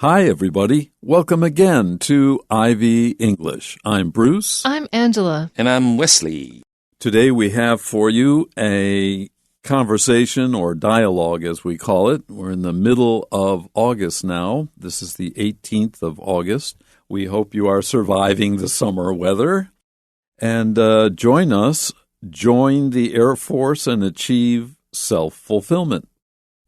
Hi, everybody. Welcome again to Ivy English. I'm Bruce. I'm Angela. And I'm Wesley. Today we have for you a conversation or dialogue, as we call it. We're in the middle of August now. This is the 18th of August. We hope you are surviving the summer weather. And join us. Join the Air Force and achieve self-fulfillment.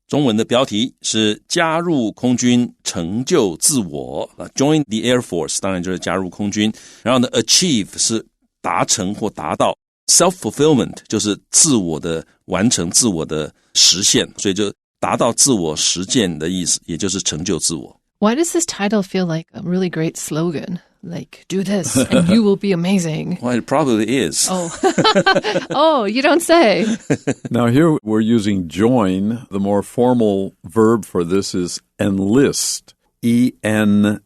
中文的标题是加入空军成就自我 Join the Air Force 当然就是加入空军，然后呢 achieve 是达成或达到， self-fulfillment 就是自我的完成，自我的实现，所以就达到自我实践的意思，也就是成就自我。 Why does this title feel like a really great slogan? Like, do this and you will be amazing. Well, it probably is. Oh, oh, you don't say. Now here we're using join. The more formal verb for this is enlist. E-N-L-I-S-T.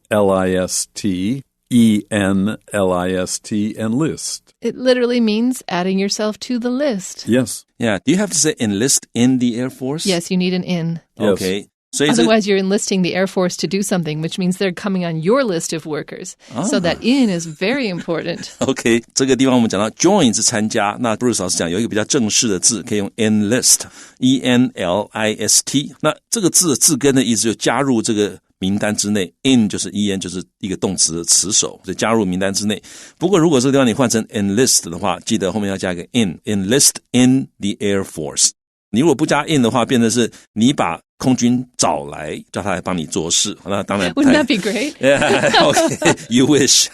E-N-L-I-S-T, enlist. It literally means adding yourself to the list. Yes. Yeah, do you have to say enlist in the Air Force? Yes, you need an in. Okay. Otherwise, you're enlisting the Air Force to do something, which means they're coming on your list of workers. So that in is very important. OK, 这个地方我们讲到 join 是参加，那 Bruce 老师讲有一个比较正式的字，可以用 enlist, E-N-L-I-S-T. 那这个字的字根的意思就加入这个名单之内， in 就是 en 就是一个动词的词首，所以加入名单之内。不过如果这个地方你换成 enlist 的话，记得后面要加一个 in, enlist in the Air Force. 你如果不加 in 的话，变成是你把空军找来，叫他来帮你做事。那当然 Wouldn't that be great? Yeah, okay, you wish.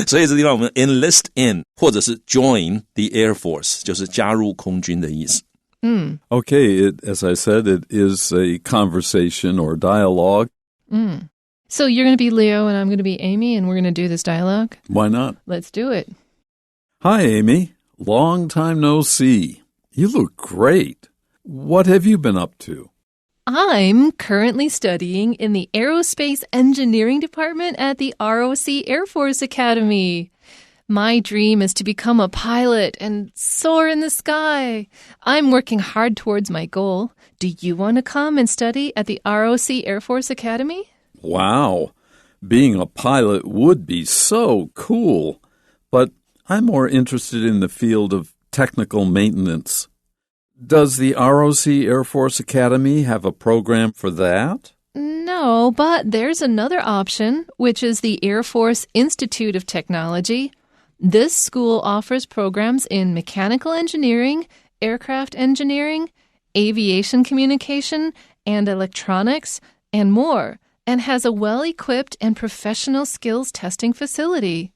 所以这地方我们 enlist in 或者是 join the Air Force 就是加入空军的意思。Okay, as I said, it is a conversation or dialogue. So you're going to be Leo and I'm going to be Amy and we're going to do this dialogue? Why not? Let's do it. Hi, Amy. Long time no see. You look great. What have you been up to? I'm currently studying in the Aerospace Engineering Department at the ROC Air Force Academy. My dream is to become a pilot and soar in the sky. I'm working hard towards my goal. Do you want to come and study at the ROC Air Force Academy? Wow. Being a pilot would be so cool. But I'm more interested in the field of technical maintenance. Does the ROC Air Force Academy have a program for that? No, but there's another option, which is the Air Force Institute of Technology. This school offers programs in mechanical engineering, aircraft engineering, aviation communication, and electronics, and more, and has a well-equipped and professional skills testing facility.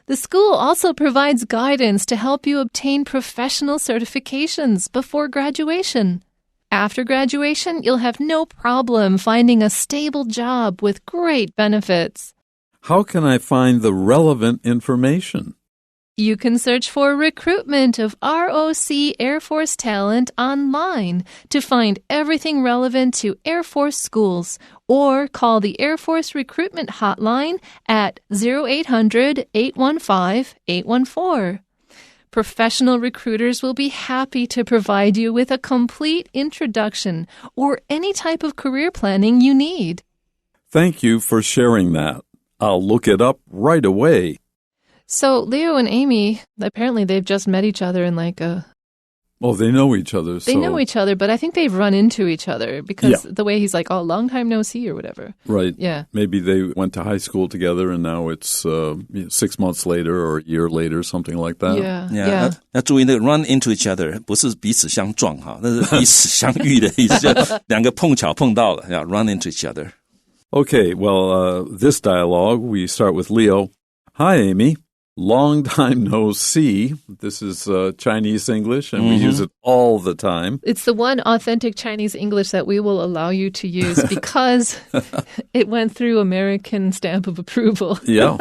The school also provides guidance to help you obtain professional certifications before graduation. After graduation, you'll have no problem finding a stable job with great benefits. How can I find the relevant information? You can search for recruitment of ROC Air Force talent online to find everything relevant to Air Force schools, or call the Air Force Recruitment Hotline at 0800-815-814. Professional recruiters will be happy to provide you with a complete introduction or any type of career planning you need. Thank you for sharing that. I'll look it up right away. So Leo and Amy, apparently they've just met each other in like a... Oh, they know each other. They know each other, but I think they've run into each other because the way he's like, oh, long time no see or whatever. Right. Yeah. Maybe they went to high school together and now it's 6 months later or a year later, something like that. Yeah. 要注意那个 run into each other 不是彼此相撞哈，那是彼此相遇的意思，就两个碰巧碰到了，要 run into each other. Okay, well, this dialogue, we start with Leo. Hi, Amy. Long time no see. This is Chinese English, and we use it all the time. It's the one authentic Chinese English that we will allow you to use because it went through American stamp of approval. Yeah,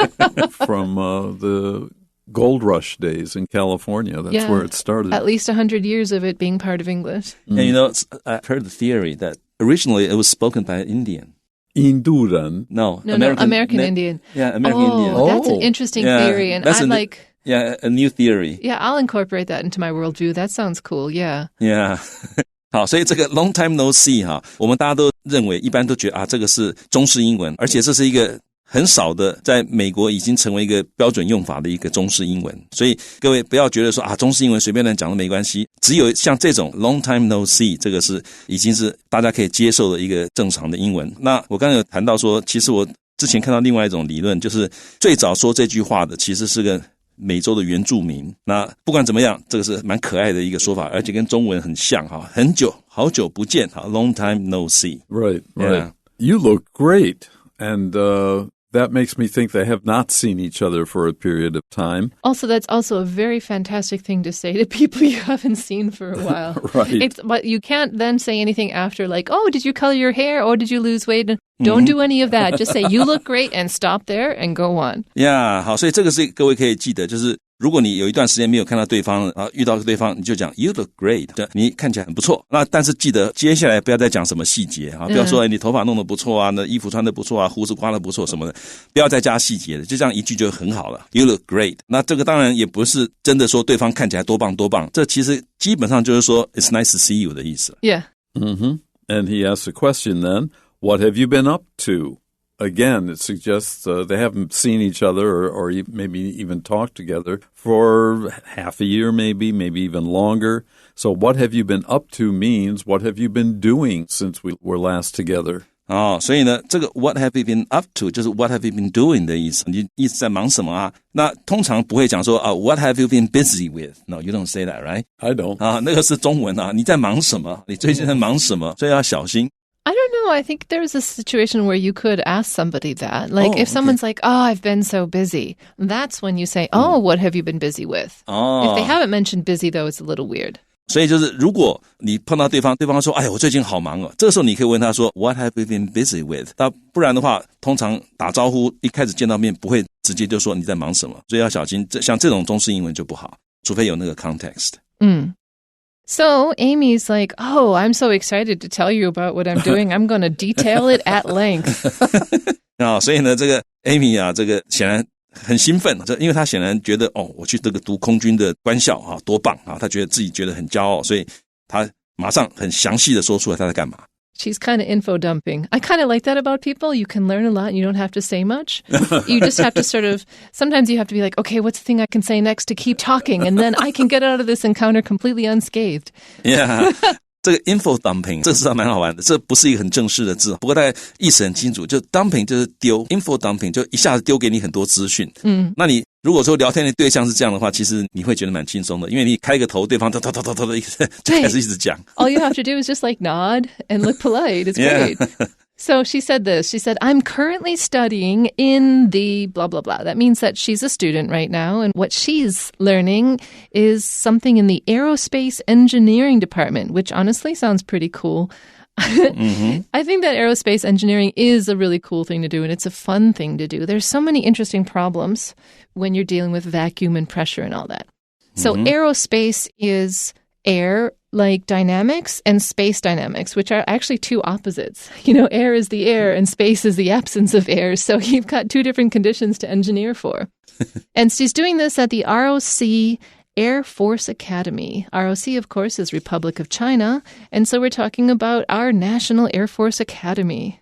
from the gold rush days in California. That's where it started. At least 100 years of it being part of English. And you know, I've heard the theory that originally it was spoken by an Indian. 印度人? No, American Indian. Yeah, American Indian. That's an interesting theory. And I like... Yeah, a new theory. Yeah, I'll incorporate that into my worldview. That sounds cool, yeah. Yeah. 好，所以这个 long time no see 哈，我们大家都认为，一般都觉得啊，这个是中式英文，而且这是一个很少的，在美国已经成为一个标准用法的一个中式英文。所以各位不要觉得说啊，中式英文随便乱讲都没关系，只有像这种 long time no see 这个是已经是大家可以接受的一个正常的英文。那我刚才有谈到说，其实我之前看到另外一种理论，就是最早说这句话的其实是个美洲的原住民。那不管怎么样，这个是蛮可爱的一个说法，而且跟中文很像哈，很久好久不见哈 ，long time no see. Right. Yeah. You look great, and that makes me think they have not seen each other for a period of time. Also, that's also a very fantastic thing to say to people you haven't seen for a while. Right. But you can't then say anything after like, oh, did you color your hair or did you lose weight? Don't do any of that. Just say, you look great and stop there and go on. Yeah, 好，所以这个是各位可以记得，就是如果你有一段时间没有看到对方啊，遇到对方你就讲 You look great， 你看起来很不错。那但是记得接下来不要再讲什么细节啊，不要说你头发弄得不错啊，那衣服穿得不错啊，胡子刮得不错什么的，不要再加细节的，就这样一句就很好了。You look great。那这个当然也不是真的说对方看起来多棒多棒，这其实基本上就是说 It's nice to see you 的意思。Yeah. Mm-hmm. And he asks a question then, what have you been up to? Again, it suggests they haven't seen each other or maybe even talked together for half a year, maybe even longer. So what have you been up to means what have you been doing since we were last together? 哦，所以呢，这个 what have you been up to 就是 what have you been doing 的意思，你一直在忙什么啊？那通常不会讲说啊 what have you been busy with? No, you don't say that, right? I don't. 啊，那个是中文啊，你在忙什么？你最近在忙什么？所以要小心。I don't know. I think there's a situation where you could ask somebody that. Like if someone's like, oh, I've been so busy. That's when you say, oh, what have you been busy with? If they haven't mentioned busy, though, it's a little weird. 所以就是如果你碰到对方说哎呀我最近好忙哦，这个时候你可以问他说 What have you been busy with? 那不然的话通常打招呼一开始见到面不会直接就说你在忙什么，所以要小心，像这种中式英文就不好，除非有那个 context。So Amy's like, oh, I'm so excited to tell you about what I'm doing. I'm going to detail it at length. 所以呢这个 Amy 啊，这个显然很兴奋，因为他显然觉得哦，我去这个读空军的官校啊，多棒啊！他觉得自己觉得很骄傲，所以他马上很详细的说出来他在干嘛。She's kind of info dumping. I kind of like that about people. You can learn a lot and you don't have to say much. You just have to sort of, sometimes you have to be like, okay, what's the thing I can say next to keep talking? And then I can get out of this encounter completely unscathed. Yeah. 这个 info dumping 这个字蛮好玩的，这不是一个很正式的字，不过大概意思很清楚，就 dumping 就是丢， info dumping 就一下子丢给你很多资讯。那你如果说聊天的对象是这样的话，其实你会觉得蛮轻松的，因为你开个头，对方就开始一直讲。All you have to do is just like nod and look polite. It's great. So she said this. She said, I'm currently studying in the blah, blah, blah. That means that she's a student right now. And what she's learning is something in the aerospace engineering department, which honestly sounds pretty cool. I think that aerospace engineering is a really cool thing to do, and it's a fun thing to do. There's so many interesting problems when you're dealing with vacuum and pressure and all that. So aerospace is air like dynamics and space dynamics, which are actually two opposites. You know, air is the air and space is the absence of air. So you've got two different conditions to engineer for. And she's doing this at the ROC Air Force Academy. ROC, of course, is Republic of China. And so we're talking about our National Air Force Academy.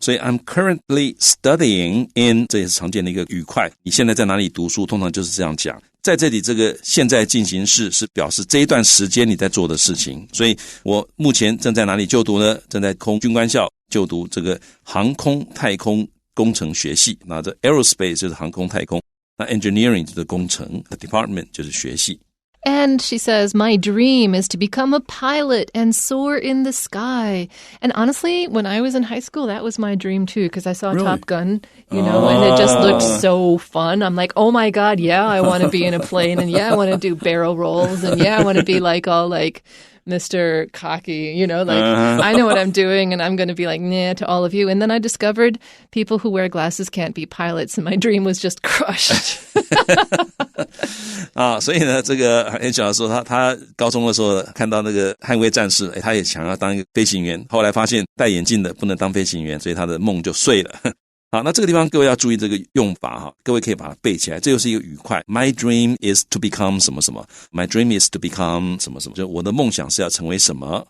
所以 I'm currently studying in 这也是常见的一个语块，你现在在哪里读书通常就是这样讲，在这里这个现在进行式是表示这一段时间你在做的事情，所以我目前正在哪里就读呢？正在空军官校就读这个航空太空工程学系，那这 aerospace 就是航空太空，那 engineering 就是工程 department 就是学系。And she says, my dream is to become a pilot and soar in the sky. And honestly, when I was in high school, that was my dream too, because I saw Really? Top Gun, you know, and it just looked so fun. I'm like, oh my God, yeah, I want to be in a plane, and yeah, I want to do barrel rolls, and yeah, I want to be like all like Mr. Cocky, you know, like I know what I'm doing and I'm going to be like, nah, to all of you. And then I discovered people who wear glasses can't be pilots, and my dream was just crushed. 所以呢，这个 Angela 说他高中的时候看到那个捍卫战士，他也想要当一个飞行员，后来发现戴眼镜的不能当飞行员，所以他的梦就碎了。好，那这个地方各位要注意这个用法哈，各位可以把它背起来，这又是一个语快。My dream is to become 什么什么 ，My dream is to become 什么什么，就我的梦想是要成为什么。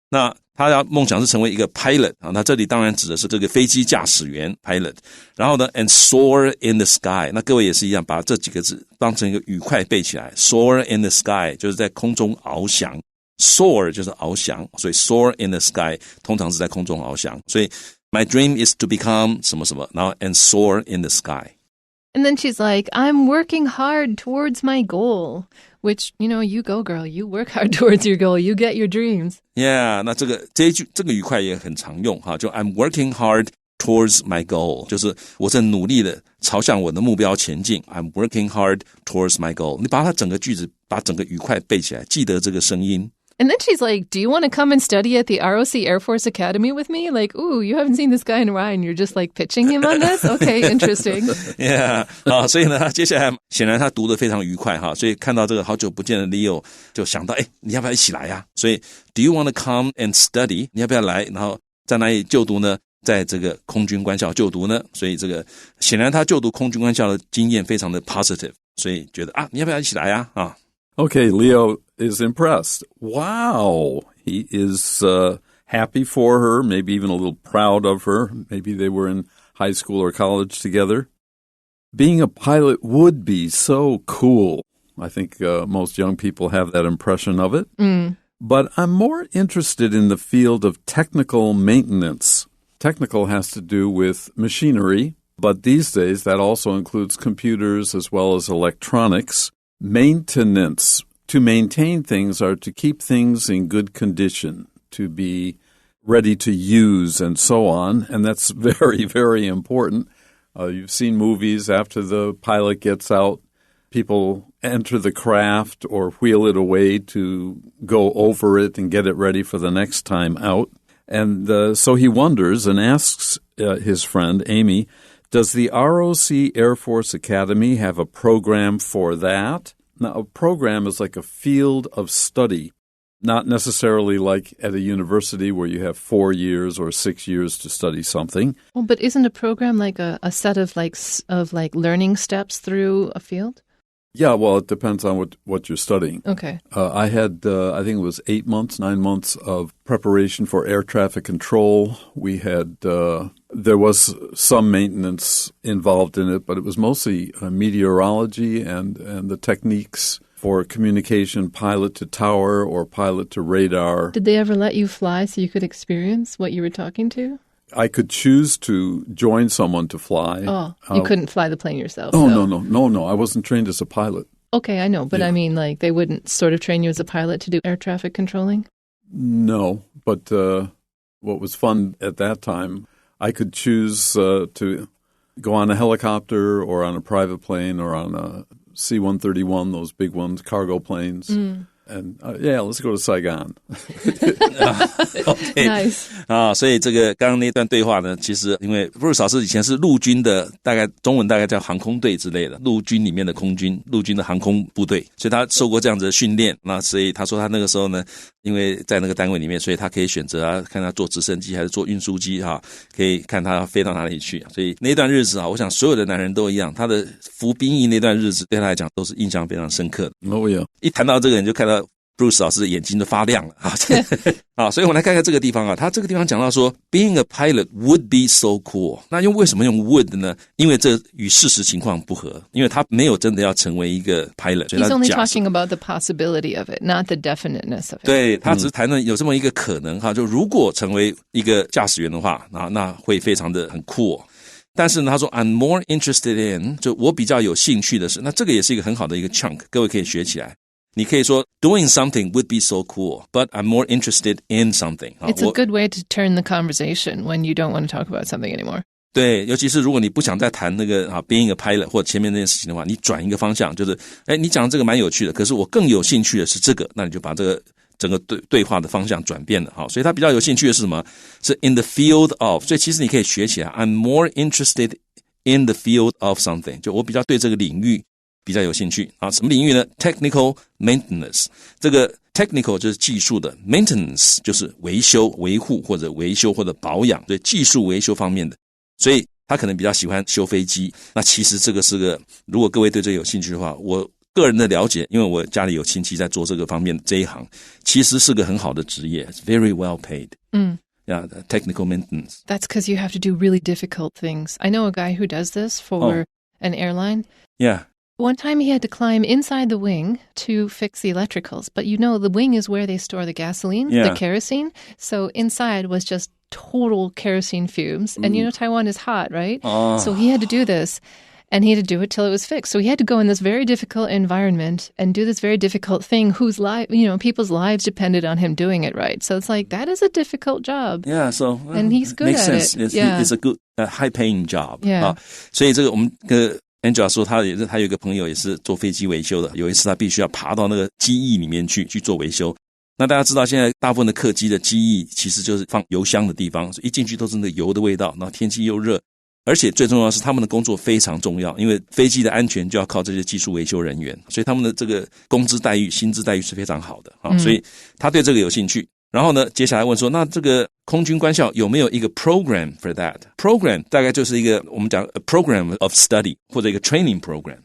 那他要梦想是成为一个 pilot 啊，那这里当然指的是这个飞机驾驶员 pilot。然后呢 ，and soar in the sky， 那各位也是一样，把这几个字当成一个语快背起来。soar in the sky 就是在空中翱翔 ，soar 就是翱翔，所以 soar in the sky 通常是在空中翱翔，所以 my dream is to become 什么什么，然后 and soar in the sky。And then she's like, I'm working hard towards my goal, which, you go girl, you work hard towards your goal, you get your dreams. Yeah, 那这个语快也很常用哈，就 I'm working hard towards my goal, 就是我正努力的朝向我的目标前进。I'm working hard towards my goal. 你把它整个句子，把整个语快背起来，记得这个声音。And then she's like, do you want to come and study at the ROC Air Force Academy with me? Like, ooh, you haven't seen this guy in a while and you're just like pitching him on this? Okay, interesting. Yeah, 所以呢，接下来显然他读得非常愉快哈，所以看到这个好久不见的 Leo 就想到，你要不要一起来呀？所以 do you want to come and study? 你要不要来？然后在哪里就读呢？在这个空军官校就读呢，所以这个显然他就读空军官校的经验非常的 positive， 所以觉得你要不要一起来呀？啊。Okay, Leo is impressed. Wow. He is happy for her, maybe even a little proud of her. Maybe they were in high school or college together. Being a pilot would be so cool. I think most young people have that impression of it. But I'm more interested in the field of technical maintenance. Technical has to do with machinery, but these days that also includes computers as well as electronics.Maintenance. To maintain things are to keep things in good condition, to be ready to use and so on. And that's very, very important. You've seen movies after the pilot gets out, people enter the craft or wheel it away to go over it and get it ready for the next time out. And so he wonders and asks his friend, Amy, does the ROC Air Force Academy have a program for that? Now, a program is like a field of study, not necessarily like at a university where you have 4 years or 6 years to study something. Well, but isn't a program like a set of learning steps through a field? Yeah, well, it depends on what you're studying. Okay. I had, I think it was 9 months of preparation for air traffic control. We had, there was some maintenance involved in it, but it was mostly meteorology and the techniques for communication, pilot to tower or pilot to radar. Did they ever let you fly so you could experience what you were talking to? I could choose to join someone to fly. Oh, you couldn't fly the plane yourself. Oh, so. No. I wasn't trained as a pilot. Okay, I know. But yeah. I mean, like, they wouldn't sort of train you as a pilot to do air traffic controlling? No, but what was fun at that time, I could choose to go on a helicopter or on a private plane or on a C-131, those big ones, cargo planes. And let's go to Saigon. Okay. Nice. 所以这个刚刚那段对话呢，其实因为布鲁斯老师以前是陆军的，大概中文大概叫航空队之类的，陆军里面的空军，陆军的航空部队，所以他受过这样子的训练。那所以他说他那个时候呢，因为在那个单位里面，所以他可以选择看他坐直升机还是坐运输机可以看他飞到哪里去。所以那段日子我想所有的男人都一样，他的服兵役那段日子对他来讲都是印象非常深刻的。Oh yeah. 一谈到这个人就看到Bruce 老师的眼睛都发亮了所以我们来看看这个地方他这个地方讲到说 Being a pilot would be so cool. 那为什么用 would 呢？因为这与事实情况不合，因为他没有真的要成为一个 pilot. He's only talking about the possibility of it, not the definiteness of it. 对，他只是谈论有这么一个可能就如果成为一个驾驶员的话，那会非常的很酷但是呢，他说 I'm more interested in 就我比较有兴趣的是，那这个也是一个很好的一个 chunk， 各位可以学起来。你可以说 doing something would be so cool, but I'm more interested in something. It's a good way to turn the conversation when you don't want to talk about something anymore. 对，尤其是如果你不想再谈那个being a pilot 或前面那件事情的话，你转一个方向，就是你讲这个蛮有趣的，可是我更有兴趣的是这个，那你就把这个整个对话的方向转变了所以他比较有兴趣的是什么？是 in the field of， 所以其实你可以学起来 I'm more interested in the field of something， 就我比较对这个领域比较有兴趣什么领域呢？ Technical maintenance， 这个 technical 就是技术的， maintenance 就是维修维护或者维修或者保养，对技术维修方面的。所以他可能比较喜欢修飞机。那其实这个是个，如果各位对这个有兴趣的话，我个人的了解，因为我家里有亲戚在做这个方面这一行，其实是个很好的职业 ，It's very well paid. Yeah, technical maintenance. That's because you have to do really difficult things. I know a guy who does this for an airline. Yeah. One time he had to climb inside the wing to fix the electricals. But you know, the wing is where they store the gasoline, the kerosene. So inside was just total kerosene fumes. And you know, Taiwan is hot, right? So he had to do this. And he had to do it till it was fixed. So he had to go in this very difficult environment and do this very difficult thing whose life, you know, people's lives depended on him doing it right. So it's like, that is a difficult job. Yeah, so and he's good makes at sense. it. It's a good, high-paying job. Yeah. 所以这个我们Angela 说他有一个朋友也是做飞机维修的，有一次他必须要爬到那个机翼里面去做维修。那大家知道现在大部分的客机的机翼其实就是放油箱的地方，一进去都是那个油的味道，然后天气又热。而且最重要的是他们的工作非常重要，因为飞机的安全就要靠这些技术维修人员，所以他们的这个工资待遇、薪资待遇是非常好的所以他对这个有兴趣。然后呢，接下来问说，那这个空军官校有没有一个 program for that？ Program 大概就是一个我们讲 a program of study 或者一个 training program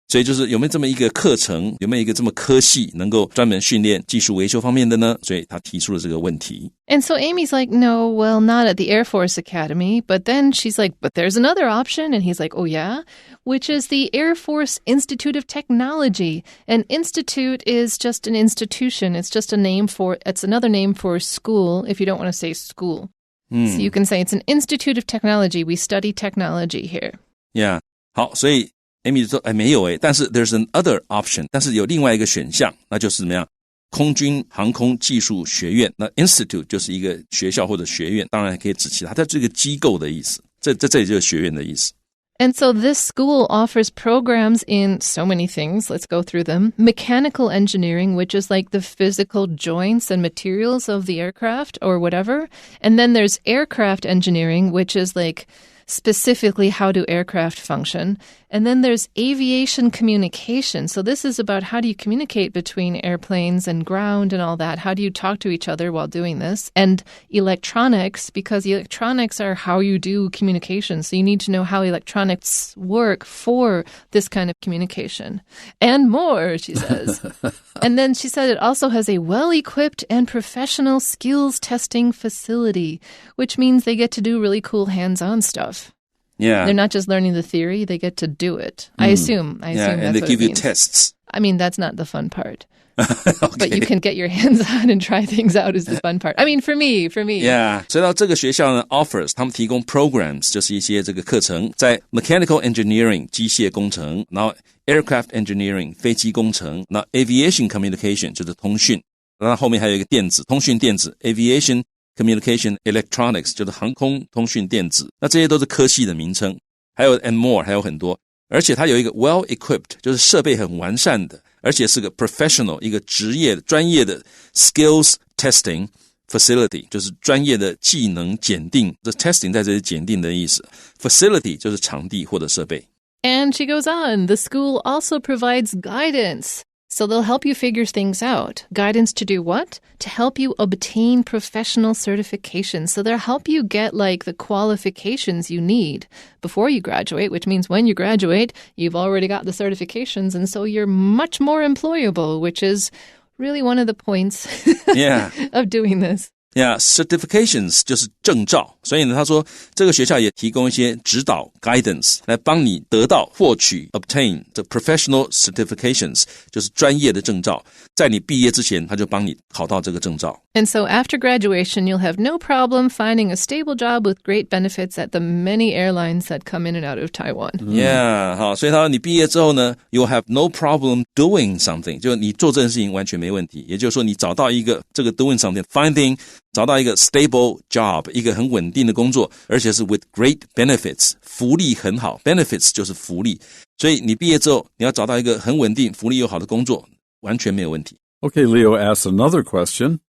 所以就是有没有这么一个课程，有没有一个这么科系能够专门训练技术维修方面的呢？所以他提出了这个问题。And so Amy's like, no, well, not at the Air Force Academy. But then she's like, but there's another option. And he's like, oh, yeah? Which is the Air Force Institute of Technology. An institute is just an institution. It's just it's another name for school if you don't want to say school. So you can say it's an Institute of Technology. We study technology here. Yeah. 好，所以Amy 说没有但是 there's another option， 但是有另外一个选项，那就是怎么样？空军航空技术学院，那 institute 就是一个学校或者学院，当然还可以指其他，它是一个机构的意思，这里就是学院的意思。And so this school offers programs in so many things. Let's go through them. Mechanical engineering, which is like the physical joints and materials of the aircraft or whatever. And then there's aircraft engineering, which is like specifically how do aircraft function. And then there's aviation communication. So this is about how do you communicate between airplanes and ground and all that. How do you talk to each other while doing this? And electronics, because electronics are how you do communication. So you need to know how electronics work for this kind of communication. And more, she says. And then she said it also has a well-equipped and professional skills testing facility, which means they get to do really cool hands-on stuff. Yeah. They're not just learning the theory, they get to do it. I assume yeah, that's and they what give it you means. tests. I mean, that's not the fun part. Okay. But you can get your hands on and try things out is the fun part. I mean, for me. Yeah. 所以到这个学校呢 offers 他们提供 programs 就是一些这个课程，在 mechanical engineering 机械工程，然后 aircraft engineering 飞机工程，那 aviation communication 就是通讯，然后后面还有一个电子通讯电子 aviation communication electronics 就是航空通讯电子，那这些都是科系的名称，还有 and more 还有很多，而且它有一个 well equipped 就是设备很完善的，而且是个 professional 一个职业专业的 skills testing facility 就是专业的技能检定，这 testing 在这里检定的意思， facility 就是场地或者设备。 And she goes on, the school also provides guidance. So they'll help you figure things out. Guidance to do what? To help you obtain professional certifications. So they'll help you get like the qualifications you need before you graduate, which means when you graduate, you've already got the certifications. And so you're much more employable, which is really one of the points of doing this. Yeah, certifications 就是证照，所以呢，他说这个学校也提供一些指导 guidance 来帮你得到获取 obtain the professional certifications 就是专业的证照，在你毕业之前，他就帮你考到这个证照。And so after graduation, you'll have no problem finding a stable job with great benefits at the many airlines that come in and out of Taiwan. Yeah, 好，所以他说你毕业之后呢 ，you'll have no problem doing something， 就你做这件事情完全没问题。也就是说，你找到一个这个 doing something，finding 找到一个 stable job， 一个很稳定的工作，而且是 with great benefits， 福利很好 ，benefits 就是福利。所以你毕业之后，你要找到一个很稳定、福利又好的工作，完全没有问题。Okay, Leo asks another question.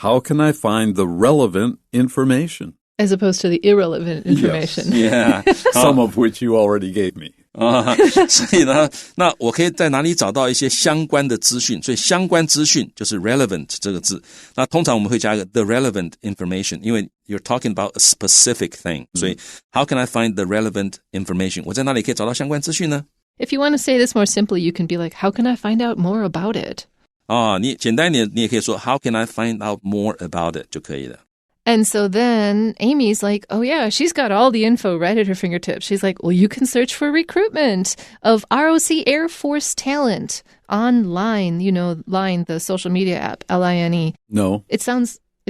How can I find the relevant information? As opposed to the irrelevant information. Yeah. Some of which you already gave me. 所以呢，那我可以在哪里找到一些相关的资讯？所以相关资讯就是 relevant 这个字。那通常我们会加一个 the relevant information， 因为 you're talking about a specific thing。所以 how can I find the relevant information？ 我在哪里可以找到相关资讯呢？ If you want to say this more simply, you can be like, how can I find out more about it? 你简单一点，你也可以说 how can I find out more about it 就可以了。And so then Amy's like, oh yeah, she's got all the info right at her fingertips. She's like, well, you can search for recruitment of ROC Air Force talent online, you know, Line, the social media app, Line. No. It's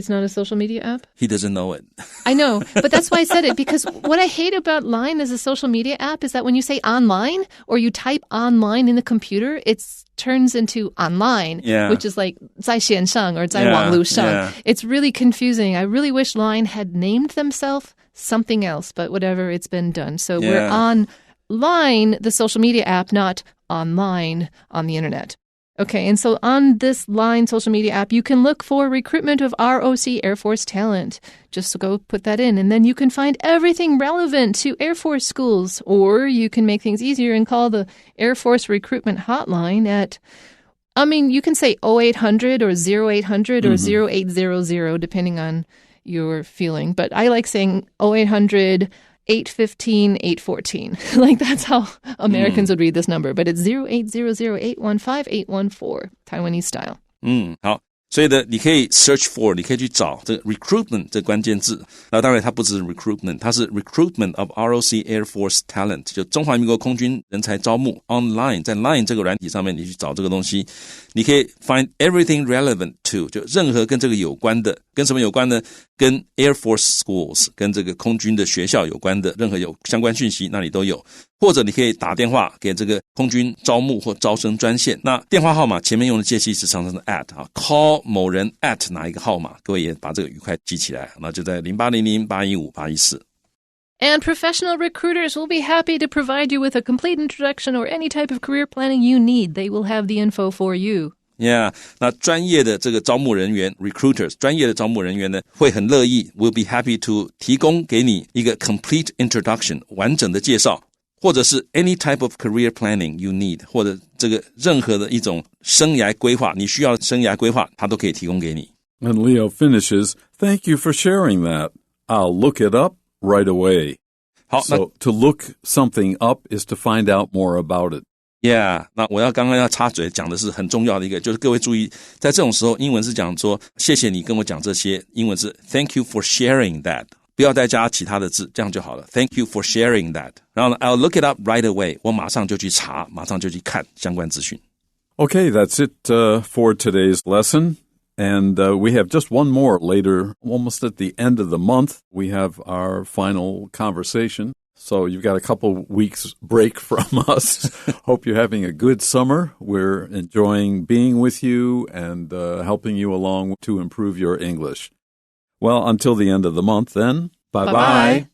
not a social media app? He doesn't know it. I know, but that's why I said it, because what I hate about Line as a social media app is that when you say online or you type online in the computer, it turns into online, which is like 在线上 or 在网路上. It's really confusing. I really wish Line had named themselves something else, but whatever, it's been done. So we're on Line, the social media app, not online on the internet. Okay, and so on this Line social media app, you can look for recruitment of ROC Air Force talent. Just go put that in, and then you can find everything relevant to Air Force schools. Or you can make things easier and call the Air Force recruitment hotline at, you can say 0800 or 0800 or 0800, depending on your feeling. But I like saying 0800 815 814. Like that's how Americans would read this number, but it's 0800 815 814 Taiwanese style. 好。所以呢，你可以 search for， 你可以去找这个 recruitment 这个关键字。那当然它不只是 recruitment， 它是 recruitment of ROC Air Force talent， 就中华民国空军人才招募 online， 在 Line 这个软体上面你去找这个东西，你可以 find everything relevant to， 就任何跟这个有关的，跟什么有关呢？跟 Air Force schools， 跟这个空军的学校有关的任何有相关讯息那里都有。或者你可以打电话给这个空军招募或招生专线，那电话号码前面用的介系词常常是 at call 某人 at 哪一个号码，各位也把这个愉快记起来，那就在0800 815 814。 And professional recruiters will be happy to provide you with a complete introduction or any type of career planning you need. They will have the info for you. Yeah, 那专业的这个招募人员 recruiters， 专业的招募人员呢会很乐意 will be happy to 提供给你一个 complete introduction 完整的介绍，或者是 any type of career planning you need， 或者这个任何的一种生涯规划，你需要的生涯规划，它都可以提供给你。And Leo finishes, thank you for sharing that. I'll look it up right away. 好， So to look something up is to find out more about it. Yeah, 那我刚刚要插嘴讲的是很重要的一个，就是各位注意，在这种时候，英文是讲说谢谢你跟我讲这些，英文是 thank you for sharing that， 不要再加其他的字，这样就好了。Thank you for sharing that。然后呢 ，I'll look it up right away， 我马上就去查，马上就去看相关资讯。Okay, that's it for today's lesson. And we have just one more later, almost at the end of the month. We have our final conversation. So you've got a couple weeks break from us. Hope you're having a good summer. We're enjoying being with you and helping you along to improve your English. Well, until the end of the month then, bye-bye.